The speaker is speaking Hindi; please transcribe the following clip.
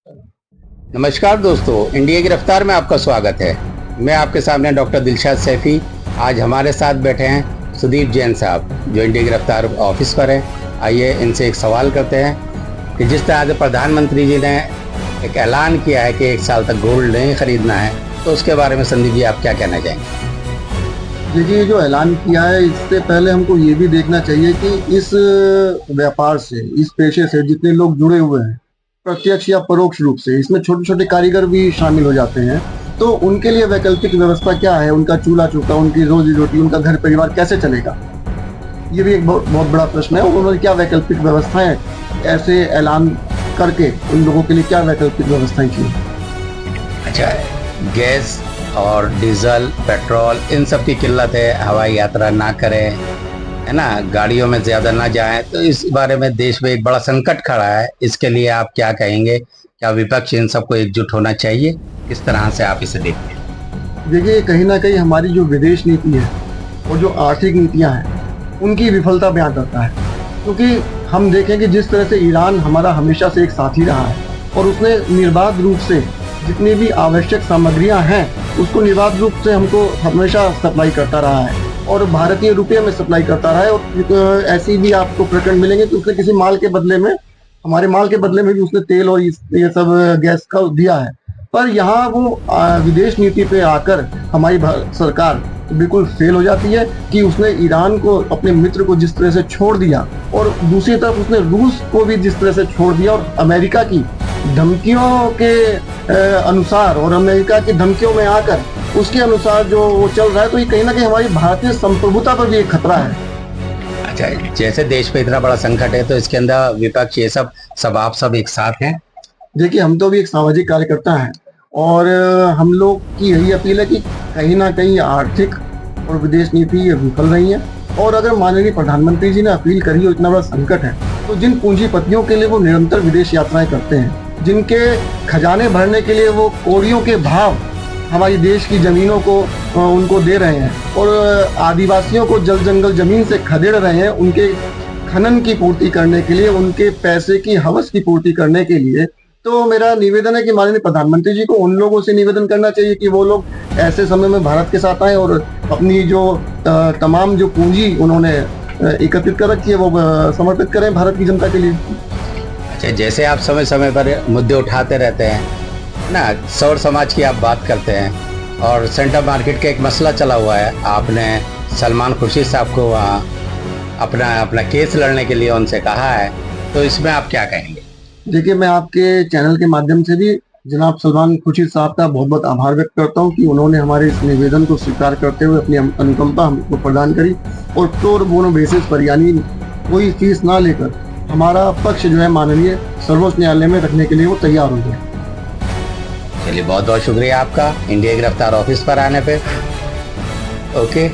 नमस्कार दोस्तों, इंडिया की रफ्तार में आपका स्वागत है। मैं आपके सामने डॉक्टर दिलशाद सैफी। आज हमारे साथ बैठे हैं सुदीप जैन साहब, जो इंडिया की रफ्तार ऑफिस पर हैं। आइए इनसे एक सवाल करते हैं कि जिस तरह से प्रधानमंत्री जी ने एक ऐलान किया है कि 1 साल तक गोल्ड नहीं खरीदना है, तो उसके बारे में संदीप जी आप क्या कहना चाहेंगे? देखिए, जो ऐलान किया है इससे पहले हमको ये भी देखना चाहिए कि इस व्यापार से, इस पेशे से जितने लोग जुड़े हुए हैं, प्रत्यक्ष या परोक्ष रूप से, इसमें छोटे-छोटे कारीगर भी शामिल हो जाते हैं। तो उनके लिए वैकल्पिक व्यवस्था क्या है? उनका चूल्हा-चौका, उनकी रोज़ी-रोटी, उनका घर परिवार कैसे चलेगा? ये भी एक बहुत बड़ा प्रश्न है और उन्होंने क्या वैकल्पिक व्यवस्थाएँ ऐसे ऐलान करके उन लोगों के लिए क्या वैकल्पिक व्यवस्थाएँ की? अच्छा, गैस और डीजल, पेट्रोल, इन सब की किल्लत है। हवाई यात्रा ना करें, है ना, गाड़ियों में ज़्यादा ना जाएं, तो इस बारे में देश में एक बड़ा संकट खड़ा है। इसके लिए आप क्या कहेंगे? क्या विपक्ष इन सबको एकजुट होना चाहिए? किस तरह से आप इसे देखते हैं? देखिए, कहीं न कहीं हमारी जो विदेश नीति है और जो आर्थिक नीतियाँ हैं, उनकी विफलता बयान करता है। क्योंकि हम देखें कि जिस तरह से ईरान हमारा हमेशा से एक साथी रहा है और उसने निर्बाध रूप से जितनी भी आवश्यक सामग्रियाँ हैं, उसको निर्बाध रूप से हमको हमेशा सप्लाई करता रहा है और भारतीय रुपये में सप्लाई करता रहा है। और ऐसी भी आपको प्रकरण मिलेंगे कि उसने किसी माल के बदले में, हमारे माल के बदले में भी उसने तेल और ये सब गैस का दिया है। पर यहाँ वो विदेश नीति पे आकर हमारी सरकार बिल्कुल फेल हो जाती है कि उसने ईरान को, अपने मित्र को जिस तरह से छोड़ दिया और दूसरी तरफ उसने रूस को भी जिस तरह से छोड़ दिया और अमेरिका की धमकियों के अनुसार और अमेरिका की धमकियों में आकर उसके अनुसार जो वो चल रहा है, तो ये कहीं ना कहीं हमारी भारतीय संप्रभुता पर भी एक खतरा है। अच्छा, जैसे देश पे इतना बड़ा संकट है, तो इसके अंदर विपक्ष ये सब आप सब एक साथ हैं? देखिए, हम तो भी एक सामाजिक कार्यकर्ता हैं और हम लोग की यही अपील है कि कहीं ना कहीं आर्थिक और विदेश नीति ये विफल रही है। और अगर माननीय प्रधानमंत्री जी ने अपील करी हो, इतना बड़ा संकट है, तो जिन पूंजीपतियों के लिए वो निरंतर विदेश यात्राएं करते हैं, जिनके खजाने भरने के लिए वो कौड़ियों के भाव हमारी देश की ज़मीनों को उनको दे रहे हैं और आदिवासियों को जल जंगल ज़मीन से खदेड़ रहे हैं, उनके खनन की पूर्ति करने के लिए, उनके पैसे की हवस की पूर्ति करने के लिए, तो मेरा निवेदन है कि माननीय प्रधानमंत्री जी को उन लोगों से निवेदन करना चाहिए कि वो लोग ऐसे समय में भारत के साथ आए और अपनी जो तमाम जो पूंजी उन्होंने एकत्रित कर रखी है वो समर्पित करें भारत की जनता के लिए। अच्छा, जैसे आप समय समय पर मुद्दे उठाते रहते हैं ना, सौर समाज की आप बात करते हैं और सेंट्रल मार्केट का एक मसला चला हुआ है। आपने सलमान खुर्शीद साहब को वहाँ अपना केस लड़ने के लिए उनसे कहा है, तो इसमें आप क्या कहेंगे? देखिए, मैं आपके चैनल के माध्यम से भी जनाब सलमान खुर्शीद साहब का बहुत बहुत आभार व्यक्त करता हूँ कि उन्होंने हमारे इस निवेदन को स्वीकार करते हुए अपनी अनुकंपा हमको प्रदान करी और प्रो बोनो बेसिस पर, यानी कोई फीस ना लेकर, हमारा पक्ष जो है माननीय सर्वोच्च न्यायालय में रखने के लिए वो तैयार हो गए। चलिए, बहुत बहुत शुक्रिया आपका इंडिया की रफ्तार ऑफिस पर आने पे। ओके।